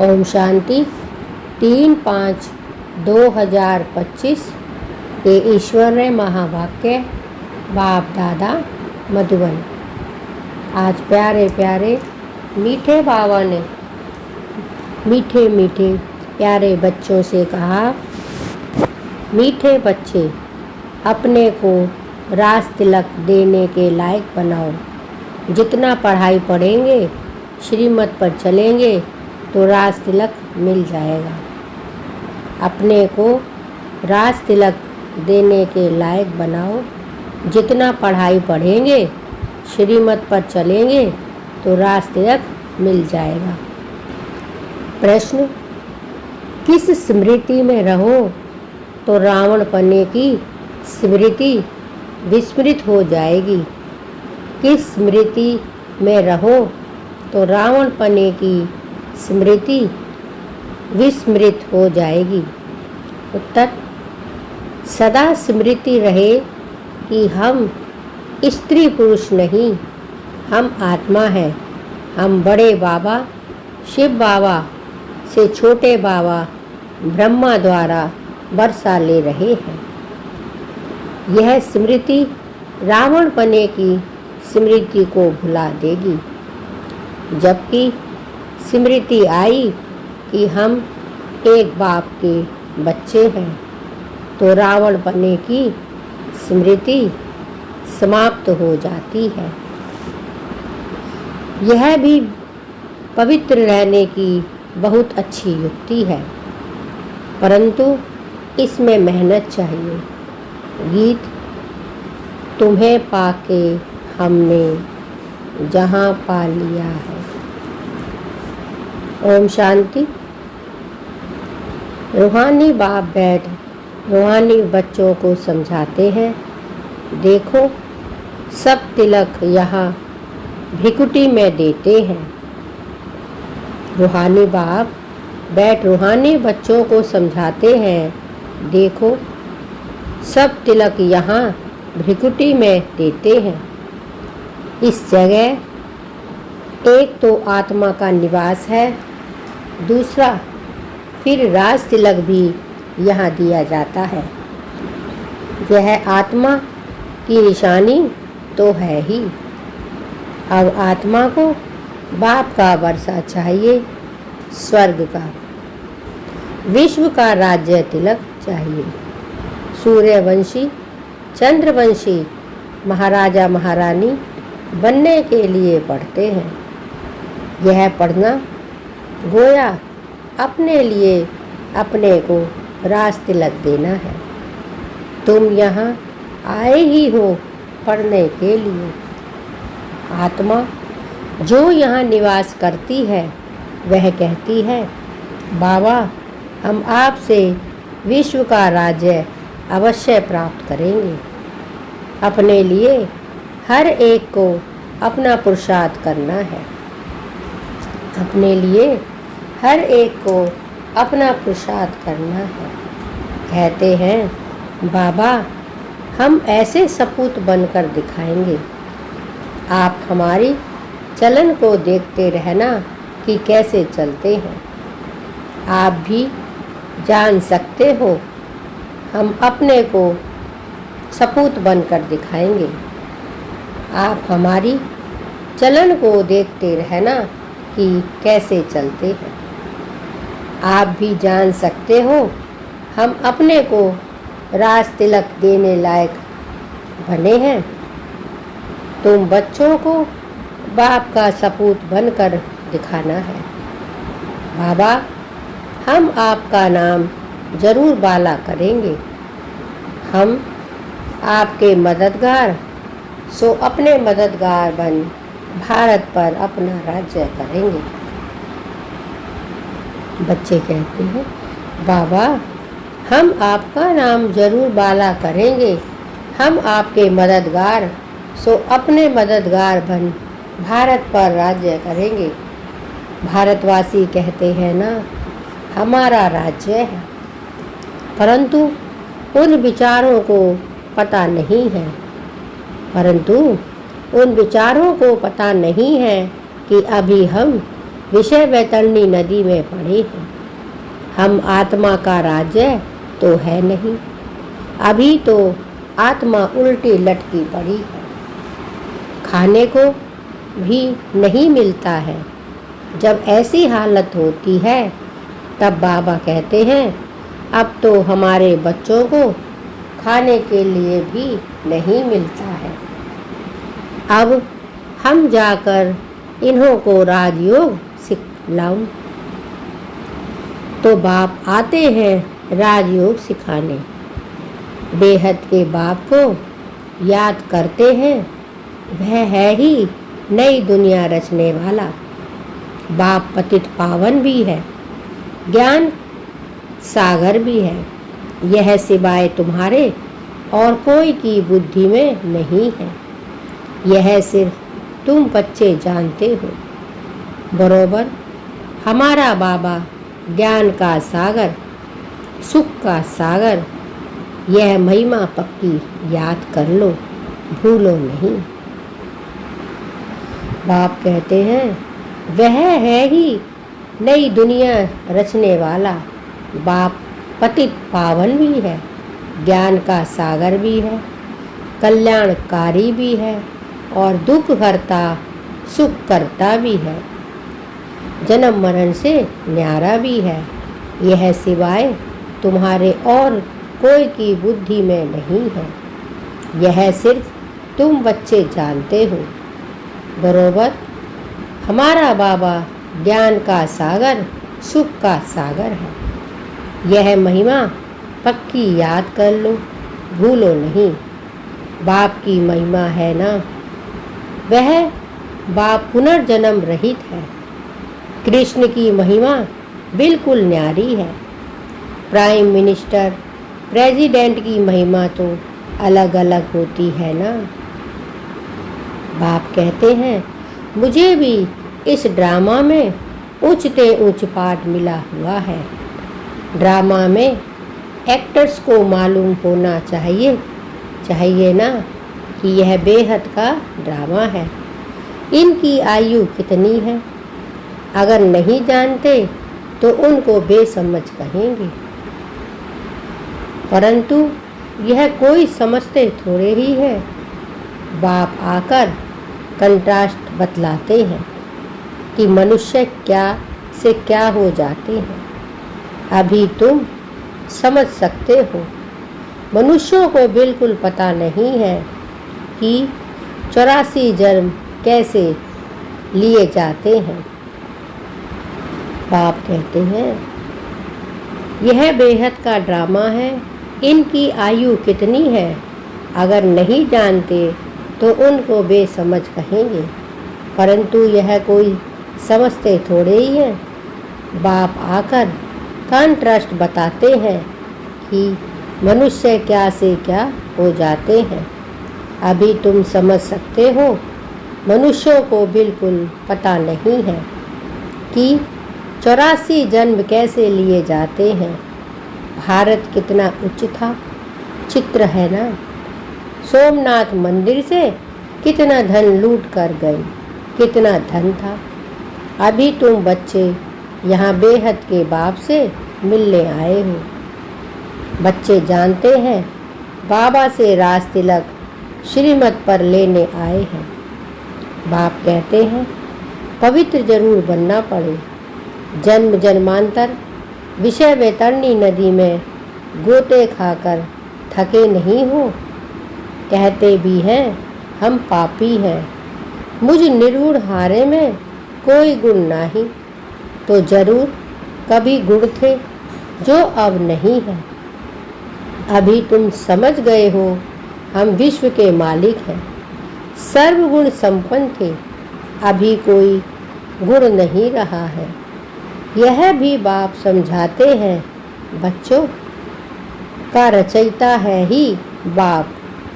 ओम शांति। 3/5/2025 के ईश्वरीय महावाक्य बाप दादा मधुबन। आज प्यारे प्यारे मीठे बाबा ने मीठे मीठे प्यारे बच्चों से कहा, मीठे बच्चे अपने को राज तिलक देने के लायक बनाओ। जितना पढ़ाई पढ़ेंगे, श्रीमत पर चलेंगे तो राज तिलक मिल जाएगा। अपने को राज तिलक देने के लायक बनाओ। जितना पढ़ाई पढ़ेंगे, श्रीमत पर चलेंगे तो राज तिलक मिल जाएगा। प्रश्न, किस स्मृति में रहो तो रावण पने की स्मृति विस्मृत हो जाएगी? किस स्मृति में रहो तो रावण पने की स्मृति विस्मृत हो जाएगी? उत्तर, सदा स्मृति रहे कि हम स्त्री पुरुष नहीं, हम आत्मा हैं। हम बड़े बाबा शिव बाबा से छोटे बाबा ब्रह्मा द्वारा वर्षा ले रहे हैं। यह स्मृति रावण पने की स्मृति को भुला देगी। जबकि स्मृति आई कि हम एक बाप के बच्चे हैं तो रावण पने की स्मृति समाप्त हो जाती है। यह भी पवित्र रहने की बहुत अच्छी युक्ति है, परंतु इसमें मेहनत चाहिए। गीत, तुम्हें पाके हमने जहाँ पा लिया है। ओम शांति। रूहानी बाप बैठ रूहानी बच्चों को समझाते हैं, देखो सब तिलक यहाँ भ्रिकुटी में देते हैं। रूहानी बाप बैठ रूहानी बच्चों को समझाते हैं, देखो सब तिलक यहाँ भ्रिकुटी में देते हैं। इस जगह एक तो आत्मा का निवास है, दूसरा फिर राज तिलक भी यहाँ दिया जाता है। यह आत्मा की निशानी तो है ही। अब आत्मा को बाप का वर्षा चाहिए, स्वर्ग का, विश्व का राज्य तिलक चाहिए। सूर्यवंशी चंद्रवंशी महाराजा महारानी बनने के लिए पढ़ते हैं। यह पढ़ना गोया अपने लिए अपने को राज तिलक देना है। तुम यहाँ आए ही हो पढ़ने के लिए। आत्मा जो यहाँ निवास करती है वह कहती है, बाबा हम आपसे विश्व का राज्य अवश्य प्राप्त करेंगे। अपने लिए हर एक को अपना पुरुषार्थ करना है। अपने लिए हर एक को अपना पुरुषार्थ करना है। कहते हैं, बाबा हम ऐसे सपूत बनकर दिखाएंगे। आप हमारी चलन को देखते रहना कि कैसे चलते हैं। आप भी जान सकते हो, हम अपने को सपूत बनकर दिखाएंगे। आप हमारी चलन को देखते रहना कि कैसे चलते हैं। आप भी जान सकते हो, हम अपने को राज तिलक देने लायक बने हैं। तुम बच्चों को बाप का सपूत बनकर दिखाना है। बाबा हम आपका नाम जरूर बाला करेंगे। हम आपके मददगार, सो अपने मददगार बन भारत पर अपना राज्य करेंगे। बच्चे कहते हैं, बाबा हम आपका नाम जरूर बाला करेंगे। हम आपके मददगार, सो अपने मददगार बन भारत पर राज्य करेंगे। भारतवासी कहते हैं ना, हमारा राज्य है, परंतु उन विचारों को पता नहीं है। परंतु उन विचारों को पता नहीं है कि अभी हम विषय वैतरणी नदी में पड़े हैं। हम आत्मा का राज्य तो है नहीं, अभी तो आत्मा उल्टी लटकी पड़ी है। खाने को भी नहीं मिलता है। जब ऐसी हालत होती है तब बाबा कहते हैं अब तो हमारे बच्चों को खाने के लिए भी नहीं मिलता है। अब हम जाकर इन्हों को राजयोग सिखलाऊं। तो बाप आते हैं राजयोग सिखाने। बेहद के बाप को याद करते हैं, वह है ही नई दुनिया रचने वाला। बाप पतित पावन भी है, ज्ञान सागर भी है। यह सिवाय तुम्हारे और कोई की बुद्धि में नहीं है। यह सिर्फ तुम बच्चे जानते हो। बरोबर हमारा बाबा ज्ञान का सागर, सुख का सागर, यह महिमा पक्की याद कर लो, भूलो नहीं। बाप कहते हैं वह है ही नई दुनिया रचने वाला। बाप पतित पावन भी है, ज्ञान का सागर भी है, कल्याणकारी भी है और दुख हरता सुख करता भी है। जन्म मरण से न्यारा भी है। यह सिवाय तुम्हारे और कोई की बुद्धि में नहीं है। यह सिर्फ तुम बच्चे जानते हो। बरोबर हमारा बाबा ज्ञान का सागर, सुख का सागर है। यह महिमा पक्की याद कर लो, भूलो नहीं। बाप की महिमा है ना, वह बाप पुनर्जन्म रहित है। कृष्ण की महिमा बिल्कुल न्यारी है। प्राइम मिनिस्टर, प्रेसिडेंट की महिमा तो अलग अलग होती है ना। बाप कहते हैं मुझे भी इस ड्रामा में ऊंचते ऊंच पाठ मिला हुआ है। ड्रामा में एक्टर्स को मालूम होना चाहिए ना कि यह बेहद का ड्रामा है। इनकी आयु कितनी है? अगर नहीं जानते तो उनको बेसमझ कहेंगे, परंतु यह कोई समझते थोड़े ही है। बाप आकर कंट्रास्ट बतलाते हैं कि मनुष्य क्या से क्या हो जाते हैं। अभी तुम समझ सकते हो। मनुष्यों को बिल्कुल पता नहीं है कि 84 जन्म कैसे लिए जाते हैं। बाप कहते हैं यह बेहद का ड्रामा है। इनकी आयु कितनी है? अगर नहीं जानते तो उनको बेसमझ कहेंगे, परंतु यह कोई समझते थोड़े ही हैं। बाप आकर कॉन्ट्रास्ट बताते हैं कि मनुष्य क्या से क्या हो जाते हैं। अभी तुम समझ सकते हो। मनुष्यों को बिल्कुल पता नहीं है कि 84 जन्म कैसे लिए जाते हैं। भारत कितना उच्च था, चित्र है ना। सोमनाथ मंदिर से कितना धन लूट कर गए, कितना धन था। अभी तुम बच्चे यहाँ बेहद के बाप से मिलने आए हो। बच्चे जानते हैं बाबा से राज तिलक श्रीमत पर लेने आए हैं। बाप कहते हैं पवित्र जरूर बनना पड़े। जन्म जन्मांतर विषय वैतरणी नदी में गोते खाकर थके नहीं हो। कहते भी हैं हम पापी हैं, मुझ निर्गुण हारे में कोई गुण नहीं। तो जरूर कभी गुण थे जो अब नहीं है। अभी तुम समझ गए हो हम विश्व के मालिक हैं, सर्वगुण संपन्न थे। अभी कोई गुण नहीं रहा है। यह भी बाप समझाते हैं बच्चों का रचयिता है ही बाप,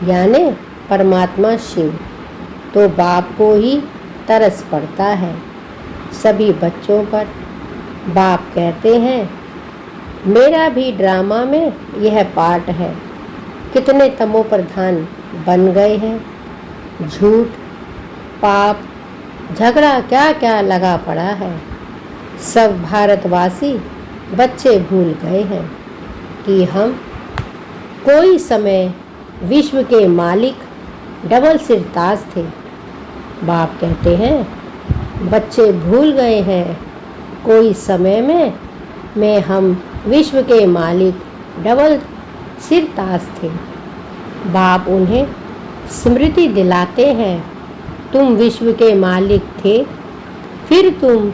यानी परमात्मा शिव। तो बाप को ही तरस पड़ता है सभी बच्चों पर। बाप कहते हैं मेरा भी ड्रामा में यह पार्ट है। कितने तमो प्रधान बन गए हैं। झूठ, पाप, झगड़ा क्या क्या लगा पड़ा है। सब भारतवासी बच्चे भूल गए हैं कि हम कोई समय विश्व के मालिक डबल सिर ताज थे। बाप कहते हैं बच्चे भूल गए हैं कोई समय में हम विश्व के मालिक डबल सिर ताज थे। बाप उन्हें स्मृति दिलाते हैं तुम विश्व के मालिक थे, फिर तुम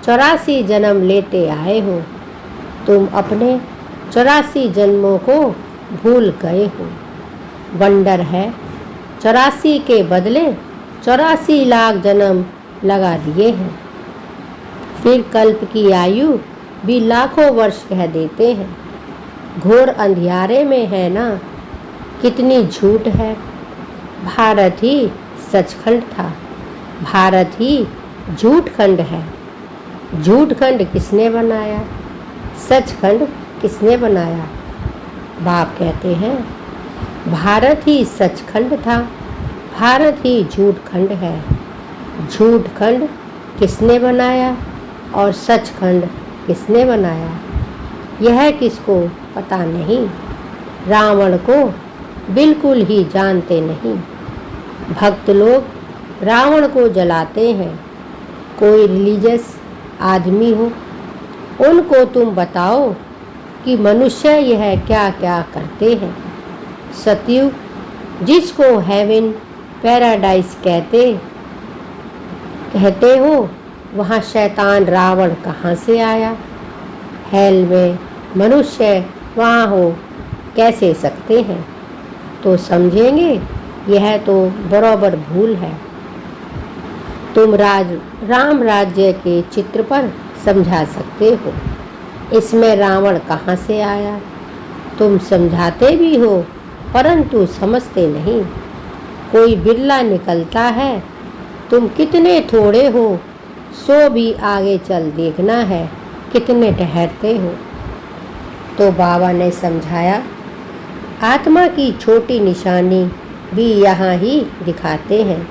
84 जन्म लेते आए हो। तुम अपने 84 जन्मों को भूल गए हो। वंडर है 84 के बदले 84 लाख जन्म लगा दिए हैं। फिर कल्प की आयु भी लाखों वर्ष कह देते हैं। घोर अंधियारे में है ना, कितनी झूठ है। भारत ही सचखंड था, भारत ही झूठखंड है। झूठखंड किसने बनाया, सचखंड किसने बनाया। बाप कहते हैं भारत ही सचखंड था, भारत ही झूठखंड है। झूठखंड किसने बनाया और सचखंड किसने बनाया, यह किसको पता नहीं। रावण को बिल्कुल ही जानते नहीं। भक्त लोग रावण को जलाते हैं। कोई रिलीजियस आदमी हो, उनको तुम बताओ कि मनुष्य यह क्या क्या करते हैं। सतयुग जिसको हेवन पैराडाइज कहते हो, वहाँ शैतान रावण कहाँ से आया। हेल में मनुष्य वहाँ हो कैसे सकते हैं। तो समझेंगे यह तो बराबर भूल है। तुम राम राज्य के चित्र पर समझा सकते हो, इसमें रावण कहाँ से आया। तुम समझाते भी हो परंतु समझते नहीं। कोई बिरला निकलता है, तुम कितने थोड़े हो, सो भी आगे चल देखना है कितने ठहरते हो। तो बाबा ने समझाया आत्मा की छोटी निशानी भी यहाँ ही दिखाते हैं।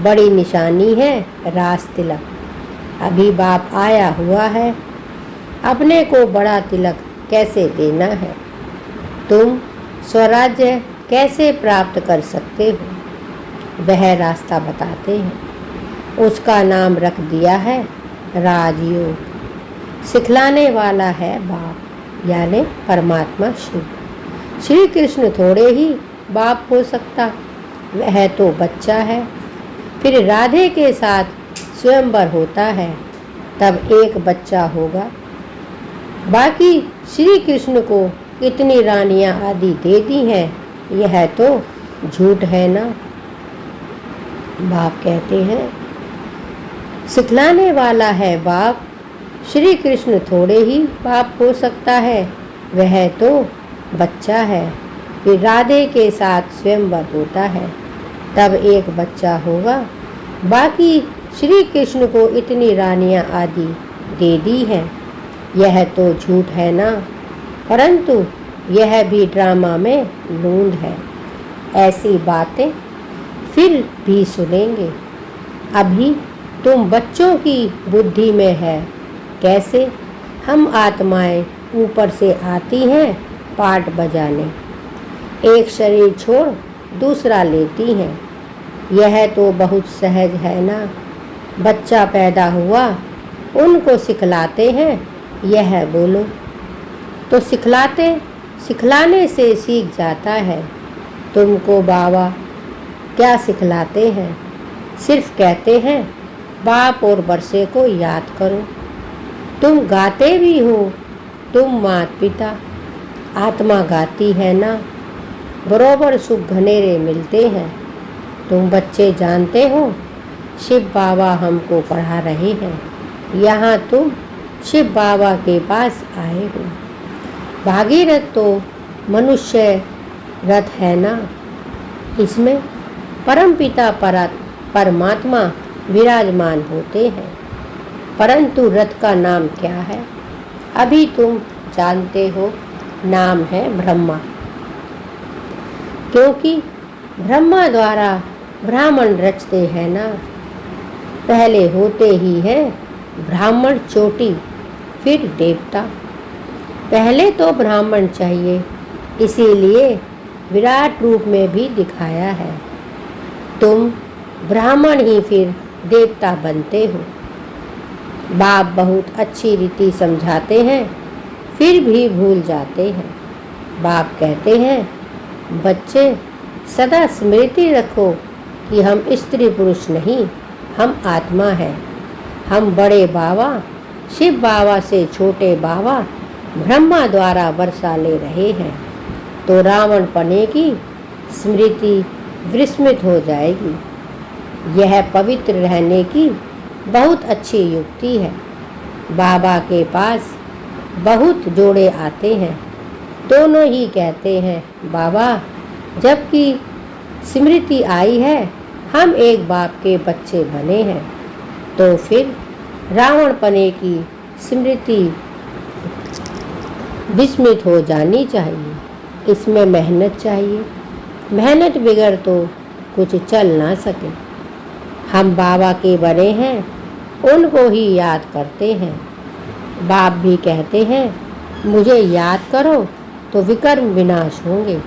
बड़ी निशानी है रास तिलक। अभी बाप आया हुआ है, अपने को बड़ा तिलक कैसे देना है। तुम स्वराज्य कैसे प्राप्त कर सकते हो, वह रास्ता बताते हैं। उसका नाम रख दिया है राजयोग। सिखलाने वाला है बाप यानी परमात्मा शिव। श्री कृष्ण थोड़े ही बाप हो सकता, वह तो बच्चा है। फिर राधे के साथ स्वयंवर होता है, तब एक बच्चा होगा। बाकी श्री कृष्ण को इतनी रानियां आदि दे दी हैं, यह तो झूठ है ना। बाप कहते हैं सिखलाने वाला है बाप। श्री कृष्ण थोड़े ही बाप हो सकता है, वह तो बच्चा है। फिर राधे के साथ स्वयंवर होता है, तब एक बच्चा होगा। बाकी श्री कृष्ण को इतनी रानियां आदि दे दी हैं, यह तो झूठ है ना। परंतु यह भी ड्रामा में लूंद है। ऐसी बातें फिर भी सुनेंगे। अभी तुम बच्चों की बुद्धि में है कैसे हम आत्माएं ऊपर से आती हैं पाठ बजाने, एक शरीर छोड़ दूसरा लेती हैं। यह तो बहुत सहज है ना। बच्चा पैदा हुआ, उनको सिखलाते हैं यह बोलो, तो सिखलाने से सीख जाता है। तुमको बाबा क्या सिखलाते हैं, सिर्फ कहते हैं बाप और बरसे को याद करो। तुम गाते भी हो, तुम माता पिता आत्मा गाती है ना, बरोबर सुख घनेरे मिलते हैं। तुम बच्चे जानते हो शिव बाबा हमको पढ़ा रहे हैं, यहाँ तुम शिव बाबा के पास आए हो। भागीरथ तो मनुष्य रथ है ना, इसमें परमपिता परमात्मा विराजमान होते हैं। परंतु रथ का नाम क्या है, अभी तुम जानते हो, नाम है ब्रह्मा। क्योंकि ब्रह्मा द्वारा ब्राह्मण रचते हैं ना, पहले होते ही हैं ब्राह्मण चोटी, फिर देवता। पहले तो ब्राह्मण चाहिए, इसीलिए विराट रूप में भी दिखाया है। तुम ब्राह्मण ही फिर देवता बनते हो। बाप बहुत अच्छी रीति समझाते हैं, फिर भी भूल जाते हैं। बाप कहते हैं, बच्चे सदा स्मृति रखो कि हम स्त्री पुरुष नहीं, हम आत्मा है। हम बड़े बाबा शिव बाबा से छोटे बाबा ब्रह्मा द्वारा वर्षा ले रहे हैं, तो रावण पने की स्मृति विस्मृत हो जाएगी। यह पवित्र रहने की बहुत अच्छी युक्ति है। बाबा के पास बहुत जोड़े आते हैं, दोनों ही कहते हैं, बाबा जबकि स्मृति आई है, हम एक बाप के बच्चे बने हैं, तो फिर रावण पने की स्मृति विस्मृत हो जानी चाहिए। इसमें मेहनत चाहिए, मेहनत बगैर तो कुछ चल ना सके। हम बाबा के बने हैं, उनको ही याद करते हैं। बाप भी कहते हैं, मुझे याद करो तो विकर्म विनाश होंगे।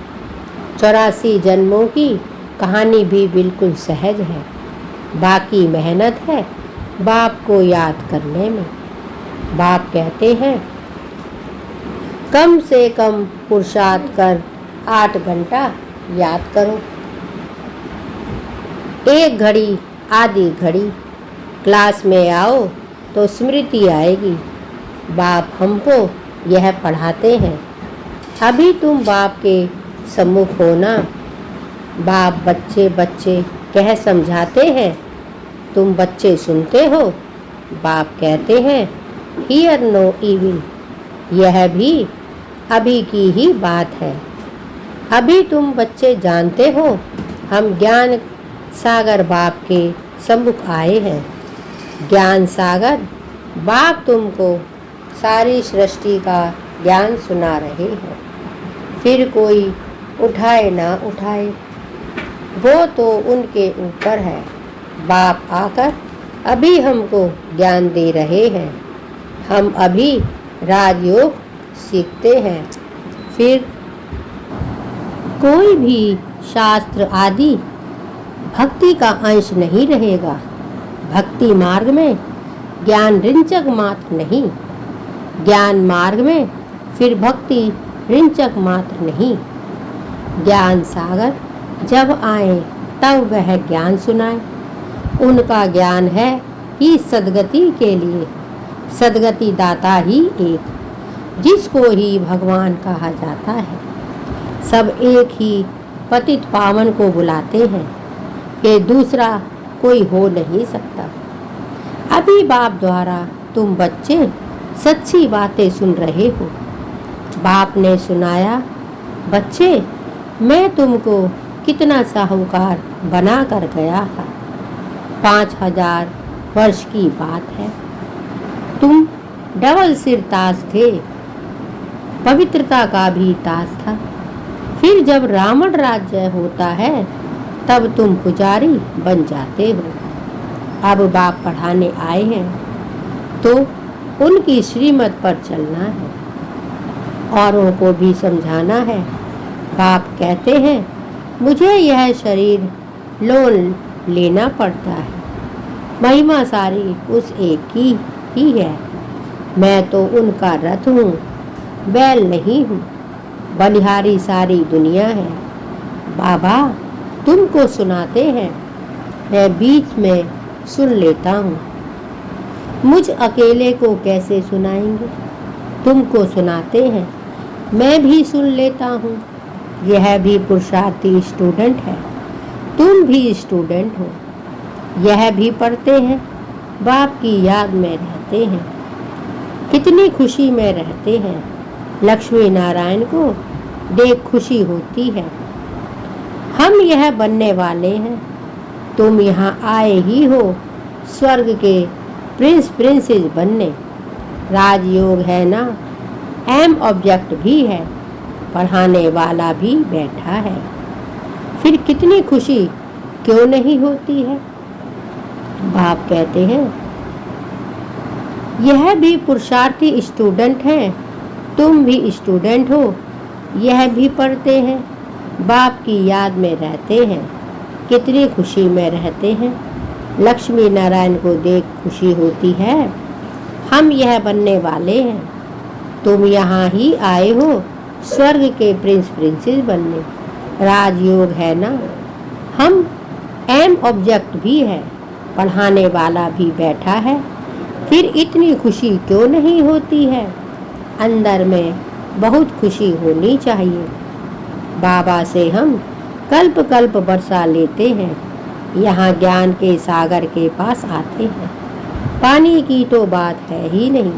84 जन्मों की कहानी भी बिल्कुल सहज है, बाकी मेहनत है बाप को याद करने में। बाप कहते हैं, कम से कम पुरुषार्थ कर 8 घंटा याद करो। एक घड़ी आधी घड़ी क्लास में आओ तो स्मृति आएगी। बाप हमको यह पढ़ाते हैं। अभी तुम बाप के सम्मुख हो ना। बाप बच्चे बच्चे कह समझाते हैं, तुम बच्चे सुनते हो। बाप कहते हैं, हियर नो इविल। यह भी अभी की ही बात है। अभी तुम बच्चे जानते हो, हम ज्ञान सागर बाप के सम्मुख आए हैं। ज्ञान सागर बाप तुमको सारी सृष्टि का ज्ञान सुना रहे हैं। फिर कोई उठाए ना उठाए, वो तो उनके ऊपर है। बाप आकर अभी हमको ज्ञान दे रहे हैं। हम अभी राजयोग सीखते हैं। फिर कोई भी शास्त्र आदि भक्ति का अंश नहीं रहेगा। भक्ति मार्ग में ज्ञान रिंचक मात्र नहीं, ज्ञान मार्ग में फिर भक्ति रिंचक मात्र नहीं। ज्ञान सागर जब आए तब वह ज्ञान सुनाए। उनका ज्ञान है ही सदगति के लिए। सदगति दाता ही एक, जिसको ही भगवान कहा जाता है। सब एक ही पतित पावन को बुलाते हैं, कि दूसरा कोई हो नहीं सकता। अभी बाप द्वारा तुम बच्चे सच्ची बातें सुन रहे हो। बाप ने सुनाया, बच्चे मैं तुमको कितना साहूकार बना कर गया था। 5000 वर्ष की बात है। तुम डबल सिर ताज थे, पवित्रता का भी ताज था। फिर जब रावण राज्य होता है तब तुम पुजारी बन जाते हो। अब बाप पढ़ाने आए हैं तो उनकी श्रीमत पर चलना है, औरों को भी समझाना है। बाप कहते हैं, मुझे यह शरीर लोन लेना पड़ता है। महिमा सारी उस एक की ही है। मैं तो उनका रथ हूँ, बैल नहीं हूँ। बलिहारी सारी दुनिया है। बाबा तुमको सुनाते हैं, मैं बीच में सुन लेता हूँ। मुझ अकेले को कैसे सुनाएंगे? तुमको सुनाते हैं, मैं भी सुन लेता हूँ। यह भी पुरुषार्थी स्टूडेंट है, तुम भी स्टूडेंट हो। यह भी पढ़ते हैं, बाप की याद में रहते हैं। कितनी खुशी में रहते हैं। लक्ष्मी नारायण को देख खुशी होती है। हम यह बनने वाले हैं। तुम यहाँ आए ही हो स्वर्ग के प्रिंस प्रिंसेस बनने। राजयोग है ना, एम ऑब्जेक्ट भी है, पढ़ाने वाला भी बैठा है। फिर कितनी खुशी क्यों नहीं होती है? बाप कहते हैं, यह भी पुरुषार्थी स्टूडेंट हैं, तुम भी स्टूडेंट हो, यह भी पढ़ते हैं, बाप की याद में रहते हैं, कितनी खुशी में रहते हैं। लक्ष्मी नारायण को देख खुशी होती है, हम यह बनने वाले हैं। तुम यहाँ ही आए हो स्वर्ग के प्रिंस प्रिंसेस बनने, राजयोग है ना। हम एम ऑब्जेक्ट भी है, पढ़ाने वाला भी बैठा है, फिर इतनी खुशी क्यों नहीं होती है। अंदर में बहुत खुशी होनी चाहिए। बाबा से हम कल्प कल्प वर्षा लेते हैं, यहाँ ज्ञान के सागर के पास आते हैं। पानी की तो बात है ही नहीं,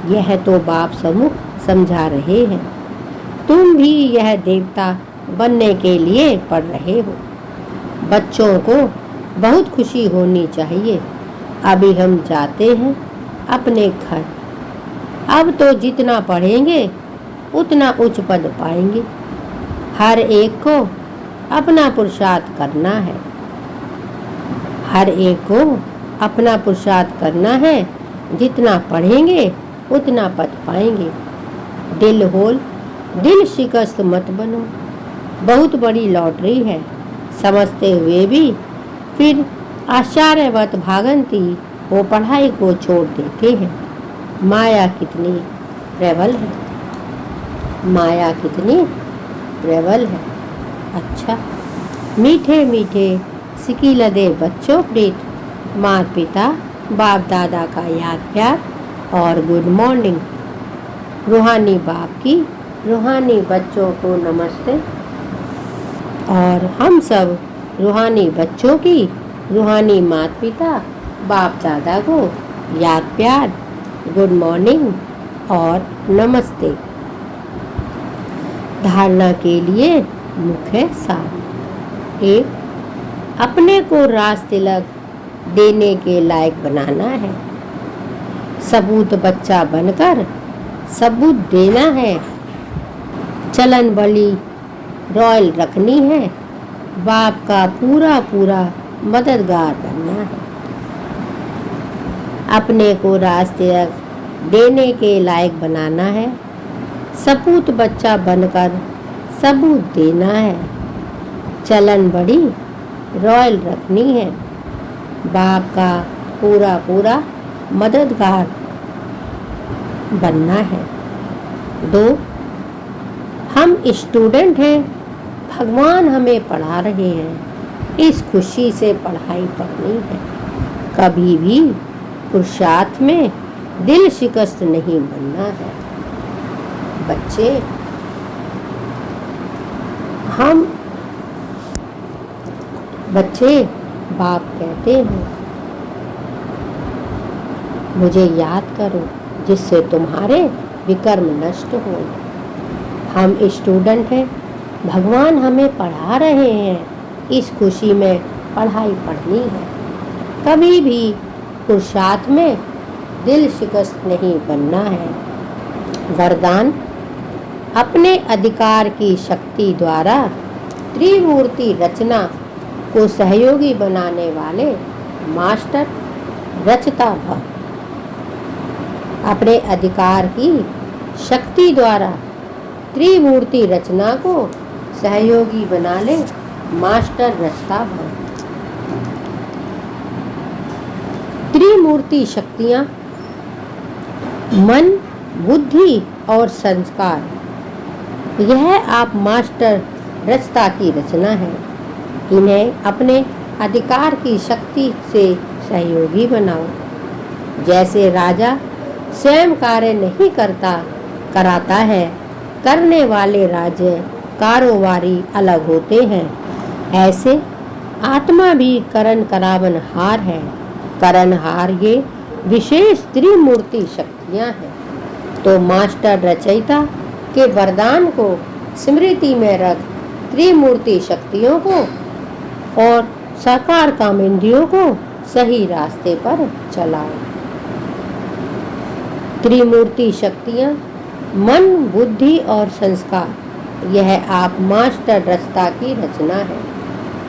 यह तो बाप सम्मुख समझा रहे हैं। तुम भी यह देवता बनने के लिए पढ़ रहे हो। बच्चों को बहुत खुशी होनी चाहिए। अभी हम जाते हैं अपने घर। अब तो जितना पढ़ेंगे उतना उच्च पद पाएंगे। हर एक को अपना पुरुषार्थ करना है, हर एक को अपना पुरुषार्थ करना है। जितना पढ़ेंगे उतना पद पाएंगे। दिल होल, दिल शिकस्त मत बनो, बहुत बड़ी लॉटरी है। समझते हुए भी फिर आश्चर्यवत भागंती वो पढ़ाई को छोड़ देते हैं। माया कितनी प्रबल है, माया कितनी प्रबल है। अच्छा, मीठे मीठे सिकीलदे बच्चों प्रीत, माता पिता बाप दादा का याद प्यार और गुड मॉर्निंग। रूहानी बाप की रूहानी बच्चों को नमस्ते, और हम सब रूहानी बच्चों की रूहानी माता पिता बाप दादा को याद प्यार, गुड मॉर्निंग और नमस्ते। धारणा के लिए मुख्य सार। 1. अपने को राज तिलक देने के लायक बनाना है। सबूत बच्चा बनकर सबूत देना है। चलन बड़ी रॉयल रखनी है। बाप का पूरा पूरा मददगार बनना है। अपने को राज तिलक देने के लायक बनाना है। सबूत बच्चा बनकर सबूत देना है। चलन बड़ी रॉयल रखनी है। बाप का पूरा पूरा मददगार बनना है। 2. हम स्टूडेंट हैं, भगवान हमें पढ़ा रहे हैं, इस खुशी से पढ़ाई पढ़नी है। कभी भी पुरुषार्थ में दिल शिकस्त नहीं बनना है। बच्चे, हम बच्चे बाप कहते हैं, मुझे याद करो जिससे तुम्हारे विकर्म नष्ट हो। हम स्टूडेंट हैं, भगवान हमें पढ़ा रहे हैं, इस खुशी में पढ़ाई पढ़नी है। कभी भी पुरुषार्थ में दिल शिकस्त नहीं बनना है। वरदान, अपने अधिकार की शक्ति द्वारा त्रिमूर्ति रचना को सहयोगी बनाने वाले मास्टर रचता भव। अपने अधिकार की शक्ति द्वारा त्रिमूर्ति रचना को सहयोगी बना ले मास्टर रचता भव। त्रिमूर्ति शक्तियाँ मन, बुद्धि और संस्कार, यह आप मास्टर रचता की रचना है। इन्हें अपने अधिकार की शक्ति से सहयोगी बनाओ। जैसे राजा स्वयं कार्य नहीं कराता है, करने वाले राज्य कारोबारी अलग होते हैं, ऐसे आत्मा भी करण करावन हार है। करणहार ये विशेष त्रिमूर्ति शक्तियाँ हैं। तो मास्टर रचयिता के वरदान को स्मृति में रख त्रिमूर्ति शक्तियों को और साकार कामेंद्रियों को सही रास्ते पर चलाओ। त्रिमूर्ति शक्तियाँ मन, बुद्धि और संस्कार, यह आप मास्टर रचता की रचना है।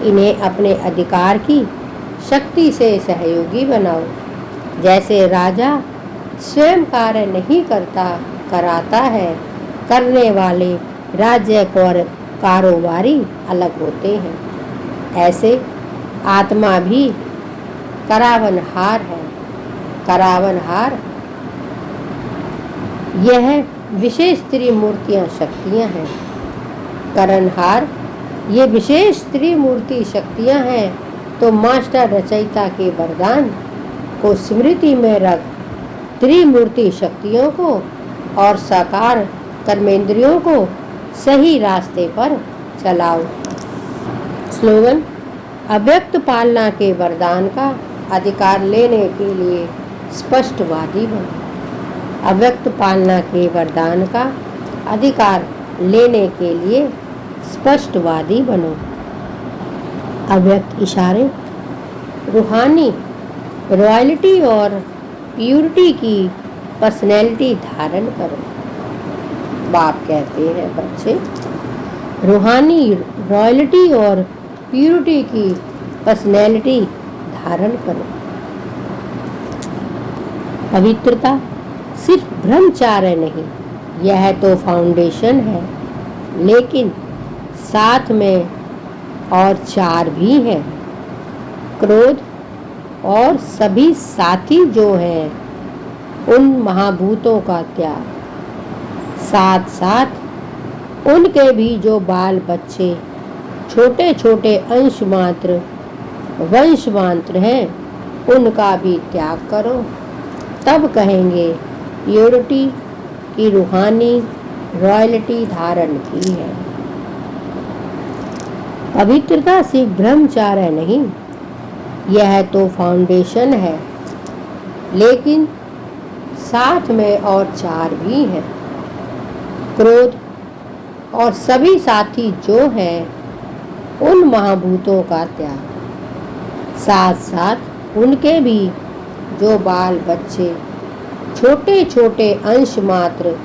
इन्हें अपने अधिकार की शक्ति से सहयोगी बनाओ। जैसे राजा स्वयं कार्य नहीं करता, कराता है। करने वाले राज्य और कारोबारी अलग होते हैं। ऐसे आत्मा भी करावनहार है। करावनहार यह विशेष त्रिमूर्तियाँ शक्तियाँ हैं। करणहार ये विशेष त्रिमूर्ति शक्तियाँ हैं। तो मास्टर रचयिता के वरदान को स्मृति में रख त्रिमूर्ति शक्तियों को और साकार कर्मेंद्रियों को सही रास्ते पर चलाओ। स्लोगन: अव्यक्त पालना के वरदान का अधिकार लेने के लिए स्पष्टवादी बनो। अव्यक्त पालना के वरदान का अधिकार लेने के लिए स्पष्टवादी बनो। अव्यक्त इशारे: रूहानी रॉयल्टी और प्यूरिटी की पर्सनैलिटी धारण करो। बाप कहते हैं, बच्चे रूहानी रॉयल्टी और प्यूरिटी की पर्सनैलिटी धारण करो। पवित्रता सिर्फ ब्रह्मचार्य नहीं, यह तो फाउंडेशन है, लेकिन साथ में और 4 भी हैं। क्रोध और सभी साथी जो हैं, उन महाभूतों का त्याग, साथ साथ उनके भी जो बाल बच्चे छोटे छोटे अंश मात्र वंश मात्र हैं, उनका भी त्याग करो। तब कहेंगे प्योरिटी की रूहानी रॉयल्टी धारण की है। पवित्रता सिर्फ ब्रह्मचार्य नहीं, यह तो फाउंडेशन है, लेकिन साथ में और 4 भी हैं। क्रोध और सभी साथी जो हैं, उन महाभूतों का त्याग, साथ साथ उनके भी जो बाल बच्चे छोटे छोटे अंश मात्र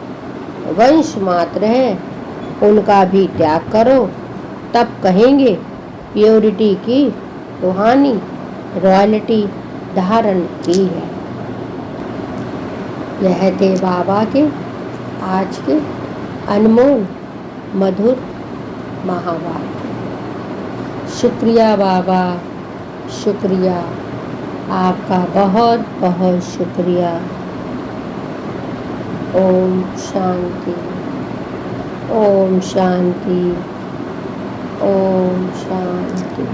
वंश मात्र हैं, उनका भी त्याग करो। तब कहेंगे प्योरिटी की रूहानी रॉयल्टी धारण की है। यह थे बाबा के आज के अनमोल मधुर महावाक्य। शुक्रिया बाबा, शुक्रिया, आपका बहुत बहुत शुक्रिया। ओम शांति, ओम शांति, ओम शांति।